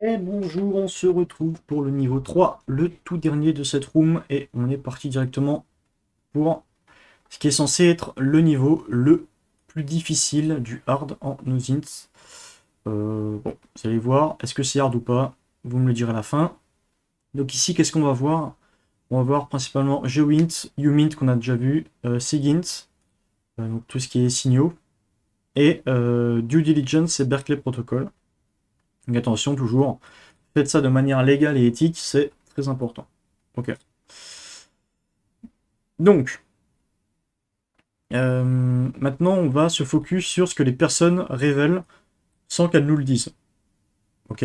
Et bonjour, on se retrouve pour le niveau 3, le tout dernier de cette room, et on est parti directement pour ce qui est censé être le niveau le plus difficile du hard en Nosins. Bon, vous allez voir, est-ce que c'est hard ou pas? Vous me le direz à la fin. Donc ici, qu'est-ce qu'on va voir? On va voir principalement GeoInt, UMint qu'on a déjà vu, SIGINT, donc tout ce qui est signaux, et Due Diligence et Berkeley Protocol. Donc attention toujours, faites ça de manière légale et éthique, c'est très important. Ok. Donc, maintenant, on va se focus sur ce que les personnes révèlent sans qu'elles nous le disent. Ok.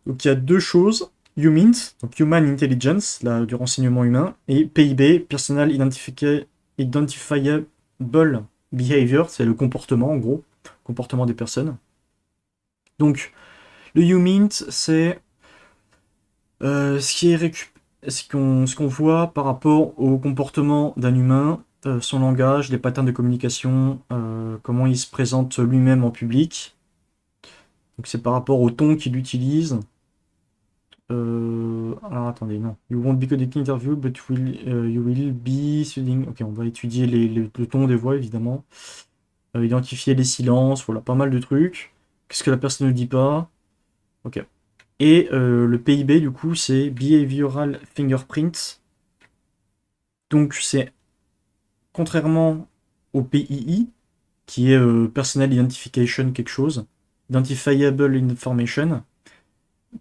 Donc, il y a deux choses. HUMINT, donc Human Intelligence, là, du renseignement humain, et PIB, Personal Identifiable Behavior, c'est le comportement, en gros, comportement des personnes. Donc, le HUMINT, c'est ce qui est ce qu'on voit par rapport au comportement d'un humain, son langage, les patterns de communication, comment il se présente lui-même en public. Donc c'est par rapport au ton qu'il utilise. Alors attendez, non. You won't be conducting interview, but you will be studying. Ok, on va étudier le ton des voix, évidemment. Identifier les silences, voilà, pas mal de trucs. Qu'est-ce que la personne ne dit pas? Ok. Et le PIB, du coup, c'est Behavioral Fingerprint. Donc c'est contrairement au PII, qui est Personal Identification quelque chose, Identifiable Information,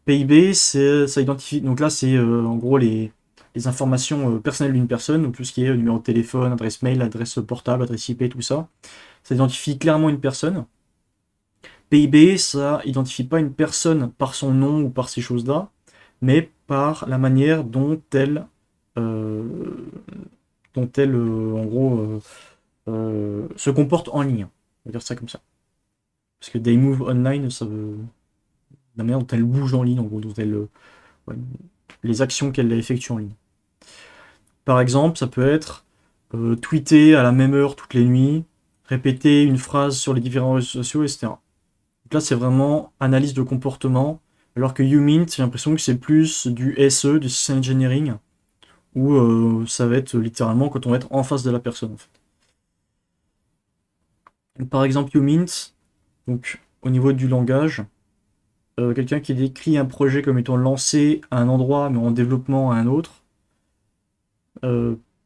PIB, ça identifie. Donc là, c'est en gros les informations personnelles d'une personne, donc tout ce qui est numéro de téléphone, adresse mail, adresse portable, adresse IP, tout ça. Ça identifie clairement une personne. PIB, ça identifie pas une personne par son nom ou par ces choses-là, mais par la manière euh, dont elle en gros, se comporte en ligne. On va dire ça comme ça. Parce que they move online, ça veut la manière dont elle bouge en ligne, en gros, dont elle, ouais, les actions qu'elle effectue en ligne. Par exemple, ça peut être tweeter à la même heure toutes les nuits, répéter une phrase sur les différents réseaux sociaux, etc. Donc là, c'est vraiment analyse de comportement, alors que UMint, j'ai l'impression que c'est plus du SE, du System Engineering, où ça va être littéralement quand on va être en face de la personne. En fait. Donc, par exemple, UMint, donc au niveau du langage, quelqu'un qui décrit un projet comme étant lancé à un endroit mais en développement à un autre.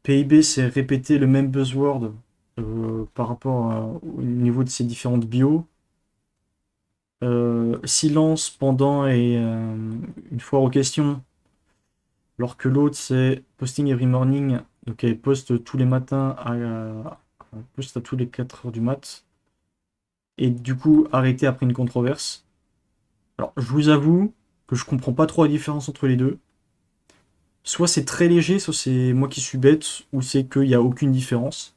PIB, c'est répéter le même buzzword par rapport au niveau de ses différentes bios. Silence pendant et une foire aux questions, alors que l'autre c'est posting every morning, donc elle poste tous les matins poste à tous les 4 heures du mat, et du coup arrêter après une controverse. Alors je vous avoue que je comprends pas trop la différence entre les deux. Soit c'est très léger, soit c'est moi qui suis bête, ou c'est qu'il n'y a aucune différence.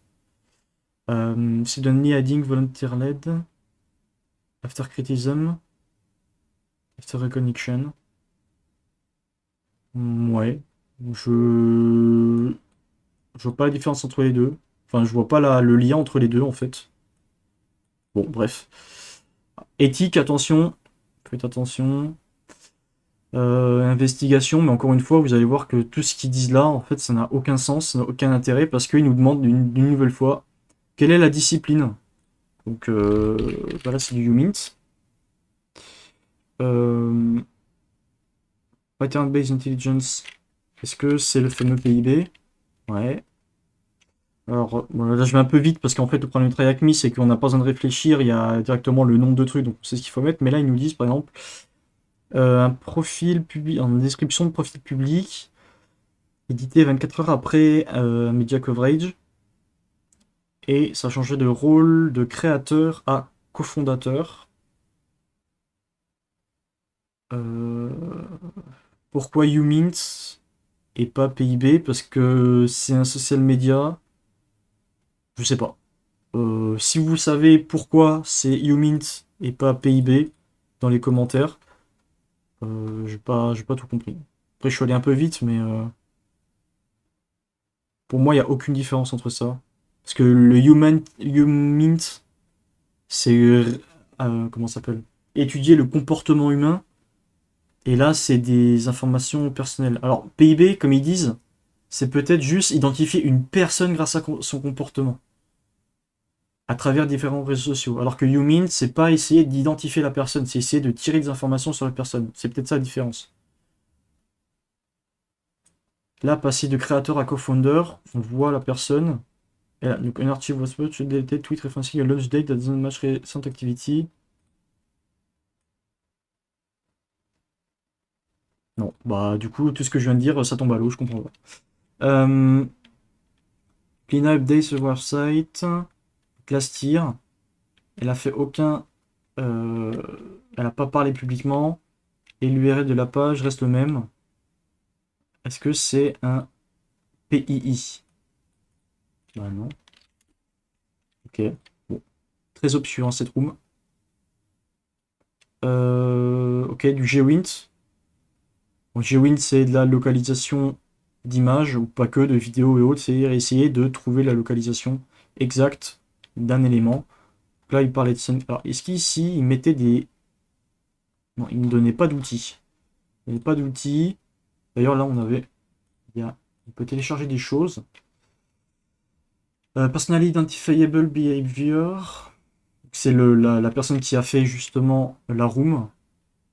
C'est only adding volunteer led after criticism, after recognition. Ouais. Je. Je vois pas la différence entre les deux. Enfin, je vois pas le lien entre les deux en fait. Bon, bref. Éthique, attention. Faites attention. Investigation, mais encore une fois, vous allez voir que tout ce qu'ils disent là, en fait, ça n'a aucun sens, ça n'a aucun intérêt parce qu'ils nous demandent une nouvelle fois quelle est la discipline. Donc, voilà, c'est du UMINT. Euh, Pattern-Based Intelligence, est-ce que c'est le fameux PIB? Ouais. Alors, bon, là, je vais un peu vite parce qu'en fait, le problème du travail c'est qu'on n'a pas besoin de réfléchir, il y a directement le nombre de trucs, donc on sait ce qu'il faut mettre. Mais là, ils nous disent, par exemple, un profil public, en description de profil public, édité 24 heures après Media Coverage, et ça a changé de rôle de créateur à cofondateur. Euh, Pourquoi UMint et pas PIB? Parce que c'est un social media, je sais pas. Si vous savez pourquoi c'est UMint et pas PIB dans les commentaires, j'ai pas tout compris. Après, je suis allé un peu vite, mais pour moi, il n'y a aucune différence entre ça. Parce que le UMint, c'est comment ça s'appelle? Étudier le comportement humain, Et là, c'est des informations personnelles. Alors, PIB, comme ils disent, c'est peut-être juste identifier une personne grâce à son comportement, à travers différents réseaux sociaux. Alors que YouMint, c'est pas essayer d'identifier la personne, c'est essayer de tirer des informations sur la personne. C'est peut-être ça la différence. Là, passer de créateur à co-founder, on voit la personne. Et là, donc, an archive was put, should delete tweet referencing a launch date that doesn't match recent activity. Non, bah du coup, tout ce que je viens de dire, ça tombe à l'eau, je comprends pas. Euh, Clean update the website. Class tier. Elle a fait aucun. euh, Elle a pas parlé publiquement. Et l'URL de la page reste le même. Est-ce que c'est un PII? Bah non. Ok. Bon. Très obscur, hein, cette room. Ok, du GWint. Bon, GWint, c'est de la localisation d'images, ou pas que, de vidéos et autres. C'est essayer de trouver la localisation exacte d'un élément. Donc là, il parlait de... Alors, est-ce qu'ici, il mettait des... Non, il ne donnait pas d'outils. Il n'y avait pas d'outils. D'ailleurs, là, on avait... On peut télécharger des choses. Personally Identifiable Behavior. C'est la personne qui a fait justement la room,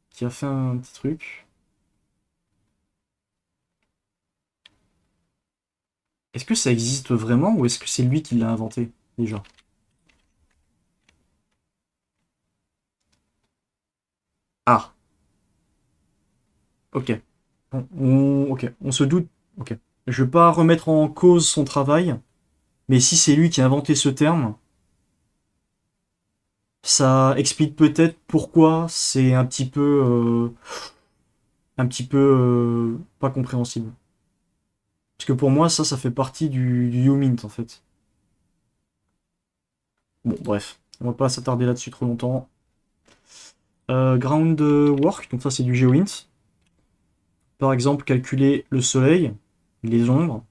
qui a fait un petit truc. Est-ce que ça existe vraiment ou est-ce que c'est lui qui l'a inventé déjà? Ah, ok. Ok, on se doute. Ok. Je vais pas remettre en cause son travail, mais si c'est lui qui a inventé ce terme, ça explique peut-être pourquoi c'est un petit peu pas compréhensible. Parce que pour moi, ça fait partie du YouMint en fait. Bon, bref, on va pas s'attarder là-dessus trop longtemps. Groundwork, donc ça c'est du GeoInt. Par exemple, calculer le soleil, les ombres,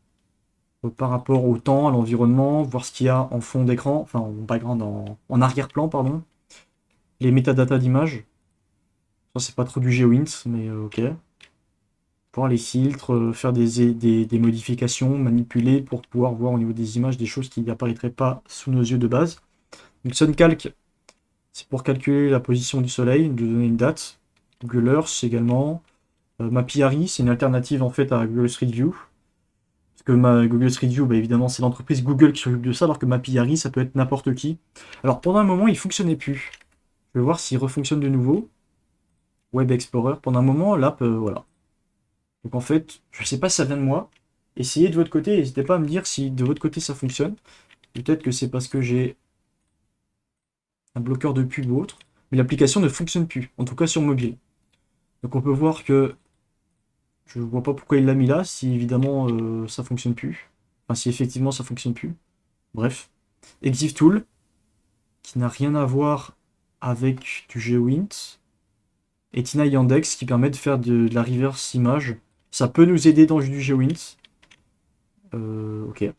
par rapport au temps, à l'environnement, voir ce qu'il y a en fond d'écran, enfin en background, en arrière-plan, pardon. Les métadatas d'image. Ça c'est pas trop du GeoInt, mais ok. Voir les filtres, faire des modifications, manipuler pour pouvoir voir au niveau des images des choses qui n'apparaîtraient pas sous nos yeux de base. Donc SunCalc, c'est pour calculer la position du soleil, de donner une date. Google Earth également. Mapiari, c'est une alternative en fait à Google Street View. Parce que Google Street View, bah, évidemment, c'est l'entreprise Google qui s'occupe de ça, alors que Mapiari, ça peut être n'importe qui. Alors pendant un moment, il fonctionnait plus. Je vais voir s'il refonctionne de nouveau. Web Explorer, pendant un moment, l'app, voilà. Donc en fait, je sais pas si ça vient de moi. Essayez de votre côté, n'hésitez pas à me dire si de votre côté ça fonctionne. Peut-être que c'est parce que j'ai un bloqueur de pub ou autre, mais l'application ne fonctionne plus, en tout cas sur mobile. Donc on peut voir que je vois pas pourquoi il l'a mis là, si évidemment ça fonctionne plus. Enfin, si effectivement ça fonctionne plus. Bref. Exif Tool, qui n'a rien à voir avec du GeoInt. Et Tina Yandex, qui permet de faire de la reverse image. Ça peut nous aider dans du GeoInt. Ok.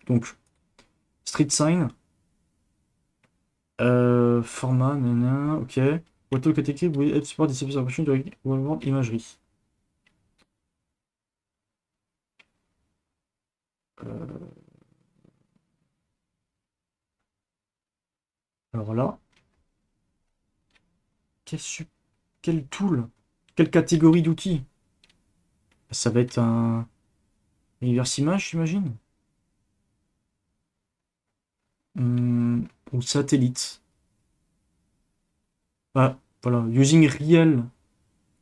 Donc, Street Sign. Format, nanana, ok. Auto catégorie, vous pouvez support des observations de imagerie. Euh, alors là, quel, quel tool? Quelle catégorie d'outils? Ça va être un reverse image, j'imagine? Ou satellite. Ah, voilà. Using Real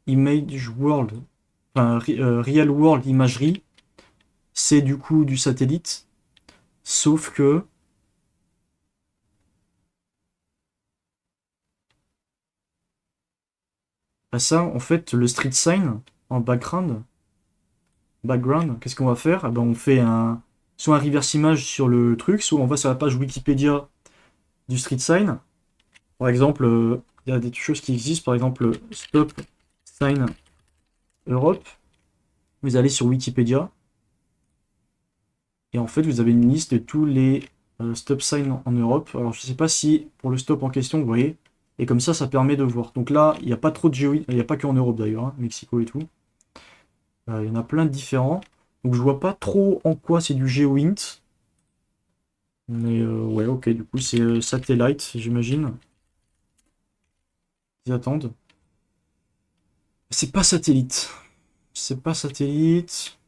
Image World. Enfin, Real World Imagery. C'est du coup du satellite. Sauf que bah ça, en fait, le street sign en background, qu'est-ce qu'on va faire? Eh ben, on fait soit un reverse image sur le truc, soit on va sur la page Wikipédia du street sign. Par exemple, il y a des choses qui existent, par exemple Stop Sign Europe. Vous allez sur Wikipédia et en fait vous avez une liste de tous les stop signs en Europe. Alors je sais pas si pour le stop en question, vous voyez, Et comme ça permet de voir. Donc là, il n'y a pas trop de GeoInt, il n'y a pas qu'en Europe d'ailleurs, hein, Mexico et tout. Il y en a plein de différents. Donc je vois pas trop en quoi c'est du GeoInt. Mais ouais, ok, du coup c'est Satellite, j'imagine. Ils attendent. C'est pas satellite. C'est pas satellite.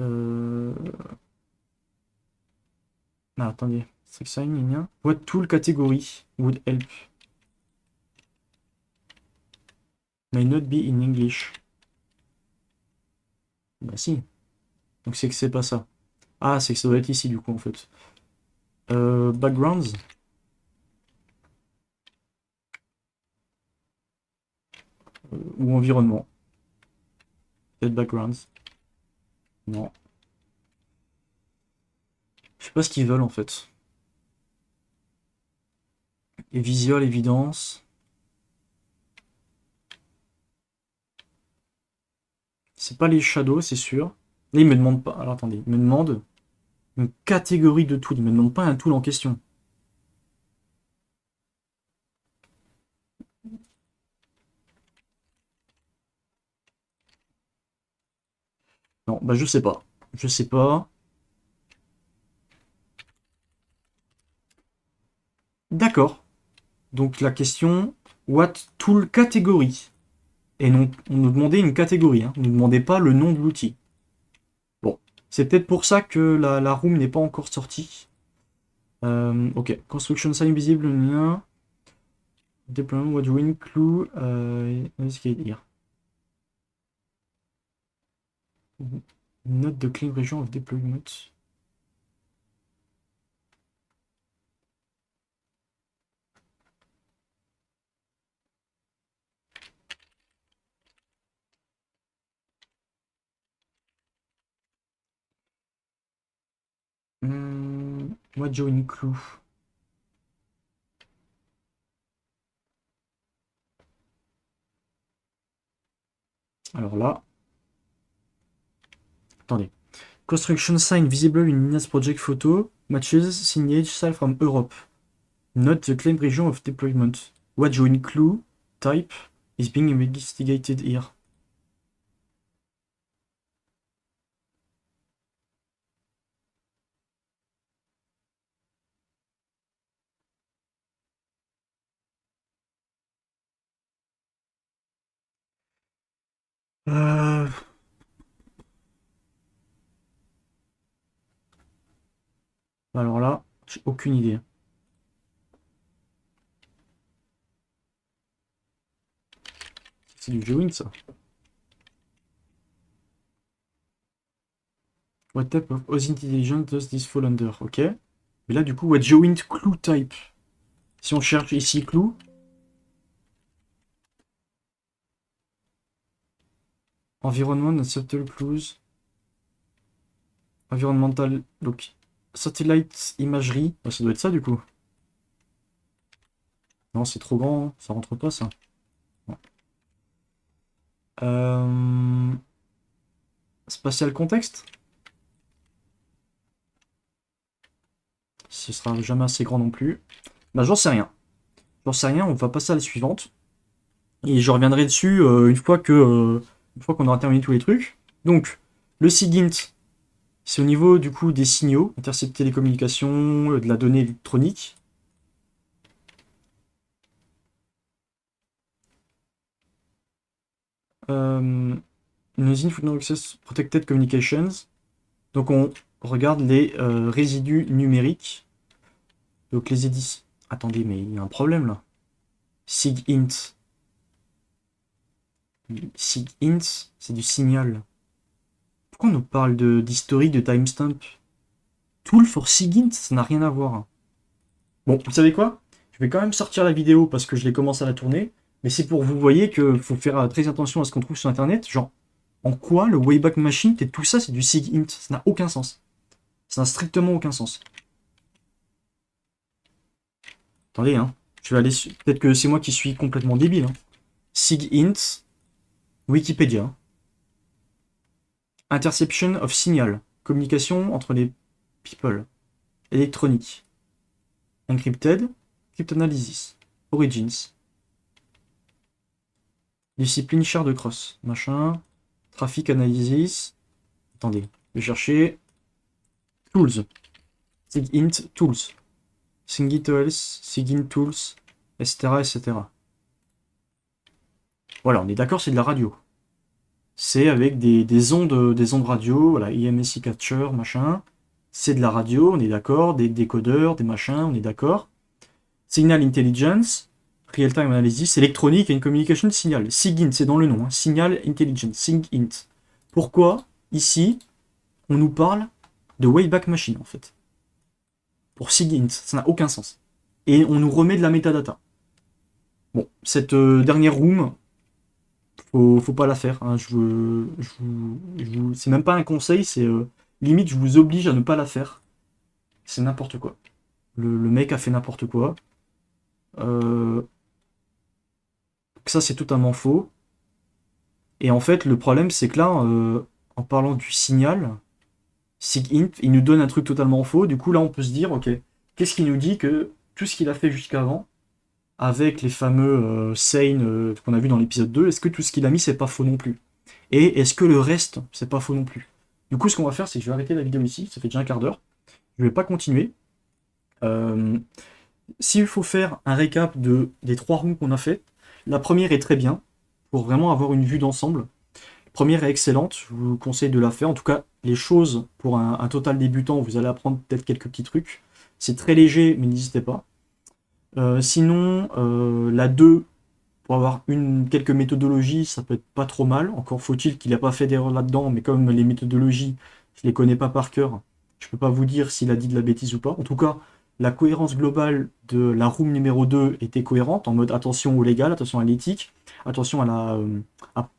Euh... Ah, attendez. Strict sign, il y a. What tool category would help? May not be in English. Bah si. Donc c'est que c'est pas ça. Ah, c'est que ça doit être ici du coup en fait. Backgrounds. Ou environnement. Peut-être backgrounds. Non. Je sais pas ce qu'ils veulent en fait. Et visual, évidence. C'est pas les shadows, c'est sûr. Là, il me demande pas. Alors attendez, il me demande une catégorie de tool. Il me demande pas un tool en question. Non, bah je sais pas. Je sais pas. D'accord. Donc la question, what tool category? Et non, on nous demandait une catégorie, hein. On nous demandait pas le nom de l'outil. Bon, c'est peut-être pour ça que la room n'est pas encore sortie. Ok, construction sign visible, lien. Deployment, what do you include? Qu'est-ce qu'il y a à dire? Note de clean region of deployment. What do you include? Alors là, attendez. Construction sign visible in Inas project photo matches signage style from Europe. Note the claimed region of deployment. What you include type is being investigated here. Euh... Alors là, j'ai aucune idée. C'est du GeoInt ça. What type of OSINT intelligence does this fall under? Ok. Mais là, du coup, what GeoInt clue type? Si on cherche ici clue. Environnement and subtle clues. Environnemental. Donc, satellite imagerie. Oh, ça doit être ça du coup. Non, c'est trop grand, hein. Ça rentre pas ça. Non. Spatial contexte? Ce sera jamais assez grand non plus. Bah, j'en sais rien. J'en sais rien, on va passer à la suivante. Et je reviendrai dessus une fois qu'on aura terminé tous les trucs. Donc, le SIGINT, c'est au niveau du coup des signaux, intercepter les communications, de la donnée électronique. Une usine Food Access Protected Communications. Donc on regarde les résidus numériques. Donc les éditions. Attendez, mais il y a un problème là. SIGINT. SIGINT, c'est du signal. Pourquoi on nous parle d'historique, de timestamp? Tool for SIGINT, ça n'a rien à voir. Bon, vous savez quoi? Je vais quand même sortir la vidéo parce que je l'ai commencé à la tourner. Mais c'est pour vous voyez qu'il faut faire très attention à ce qu'on trouve sur internet. Genre, en quoi le Wayback Machine et tout ça c'est du SIGINT? Ça n'a aucun sens. Ça n'a strictement aucun sens. Attendez, hein. Je vais aller sur... Peut-être que c'est moi qui suis complètement débile. Hein. SIGINT, Wikipédia. Interception of signal. Communication entre les people. Électronique. Encrypted. Cryptanalysis. Origins. Discipline char de cross. Machin. Traffic analysis. Attendez, je vais chercher. Tools. SIGINT tools. SIGINT SIGINT tools, etc., etc. Voilà, on est d'accord, c'est de la radio. C'est avec des ondes radio, voilà, IMSI capture, machin. C'est de la radio, on est d'accord, des décodeurs, des machins, on est d'accord. Signal intelligence, real-time analysis, electronic and communication signal. SIGINT, c'est dans le nom, hein. Signal intelligence, SIGINT. Pourquoi, ici, on nous parle de Wayback Machine, en fait? Pour SIGINT, ça n'a aucun sens. Et on nous remet de la metadata. Bon, cette dernière room, faut pas la faire. Hein. C'est même pas un conseil, c'est limite, je vous oblige à ne pas la faire. C'est n'importe quoi. Le mec a fait n'importe quoi. Ça, c'est totalement faux. Et en fait, le problème, c'est que là, en parlant du signal, SIGINT, il nous donne un truc totalement faux. Du coup, là, on peut se dire, ok, qu'est-ce qui nous dit que tout ce qu'il a fait jusqu'avant, avec les fameux Sane qu'on a vu dans l'épisode 2, est-ce que tout ce qu'il a mis, c'est pas faux non plus? Et est-ce que le reste, c'est pas faux non plus? Du coup, ce qu'on va faire, c'est que je vais arrêter la vidéo ici, ça fait déjà un quart d'heure. Je vais pas continuer. S'il faut faire un récap des 3 rooms qu'on a fait, la première est très bien, pour vraiment avoir une vue d'ensemble. La première est excellente, je vous conseille de la faire. En tout cas, les choses pour un total débutant, vous allez apprendre peut-être quelques petits trucs. C'est très léger, mais n'hésitez pas. Sinon, la 2, pour avoir quelques méthodologies, ça peut être pas trop mal. Encore faut-il qu'il n'a pas fait d'erreur là-dedans, mais comme les méthodologies, je les connais pas par cœur, je peux pas vous dire s'il a dit de la bêtise ou pas. En tout cas, la cohérence globale de la room numéro 2 était cohérente, en mode attention au légal, attention à l'éthique, attention à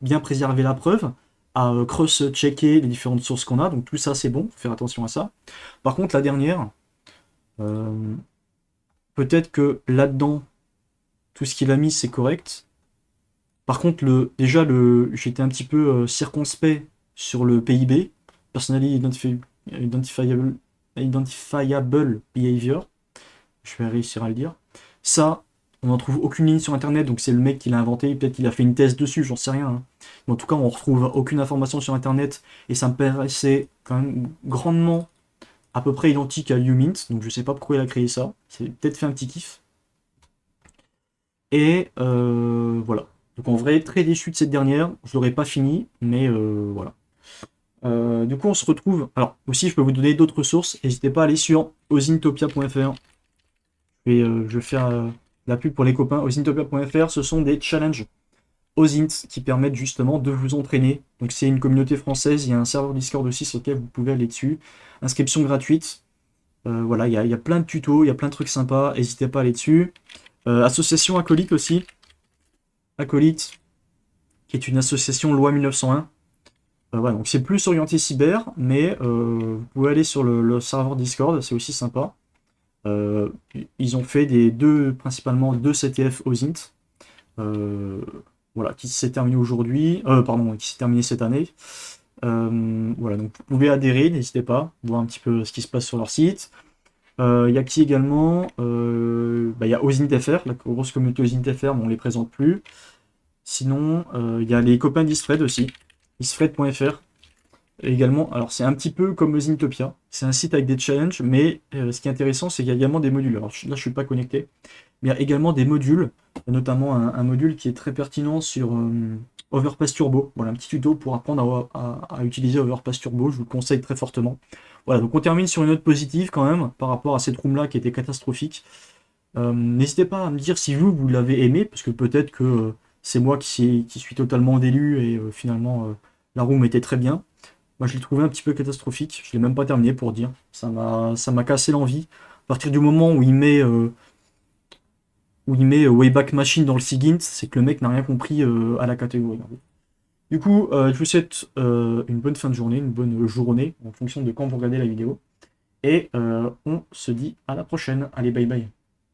bien préserver la preuve, à cross-checker les différentes sources qu'on a, donc tout ça c'est bon, faut faire attention à ça. Par contre, la dernière, peut-être que là-dedans, tout ce qu'il a mis c'est correct. Par contre, j'étais un petit peu circonspect sur le PIB, Personally Identifiable Behavior. Je vais réussir à le dire. Ça, on n'en trouve aucune ligne sur internet, donc c'est le mec qui l'a inventé, peut-être qu'il a fait une thèse dessus, j'en sais rien. Hein. Mais en tout cas, on retrouve aucune information sur internet, et ça me paraissait quand même grandement à peu près identique à Umint, donc je sais pas pourquoi il a créé ça, c'est peut-être fait un petit kiff. Et voilà. Donc en vrai, très déçu de cette dernière, je l'aurais pas fini, mais voilà. Du coup, on se retrouve. Alors, aussi, je peux vous donner d'autres sources. N'hésitez pas à aller sur osintopia.fr. Je vais faire la pub pour les copains. Osintopia.fr, ce sont des challenges Osint qui permettent justement de vous entraîner. Donc, c'est une communauté française. Il y a un serveur Discord aussi sur lequel vous pouvez aller dessus. Inscription gratuite. Voilà, il y a plein de tutos, il y a plein de trucs sympas. N'hésitez pas à aller dessus. Association Acolyte aussi. Acolyte, qui est une association loi 1901. Ouais, donc c'est plus orienté cyber, mais vous pouvez aller sur le serveur Discord, c'est aussi sympa. Ils ont fait principalement deux CTF OSINT, voilà, qui s'est terminé aujourd'hui, pardon, qui s'est terminé cette année. Voilà, donc vous pouvez adhérer, n'hésitez pas, voir un petit peu ce qui se passe sur leur site. Il y a qui également il y a OSINT.fr, la grosse communauté OSINT.fr, mais on les présente plus. Sinon, il y a les copains d'Isfred aussi, isfred.fr. Également, alors c'est un petit peu comme Osintopia, c'est un site avec des challenges, mais ce qui est intéressant, c'est qu'il y a également des modules. Alors là, je suis pas connecté, mais il y a également des modules, notamment un module qui est très pertinent sur Overpass Turbo. Voilà, un petit tuto pour apprendre à utiliser Overpass Turbo, je vous le conseille très fortement. Voilà, donc on termine sur une note positive quand même, par rapport à cette room-là qui était catastrophique. N'hésitez pas à me dire si vous l'avez aimé, parce que peut-être que c'est moi qui suis totalement délu, et finalement, la room était très bien. Moi, je l'ai trouvé un petit peu catastrophique. Je l'ai même pas terminé pour dire. Ça m'a cassé l'envie. À partir du moment où il met Wayback Machine dans le SIGINT, c'est que le mec n'a rien compris à la catégorie. Du coup, je vous souhaite une bonne fin de journée, une bonne journée, en fonction de quand vous regardez la vidéo. Et on se dit à la prochaine. Allez, bye bye.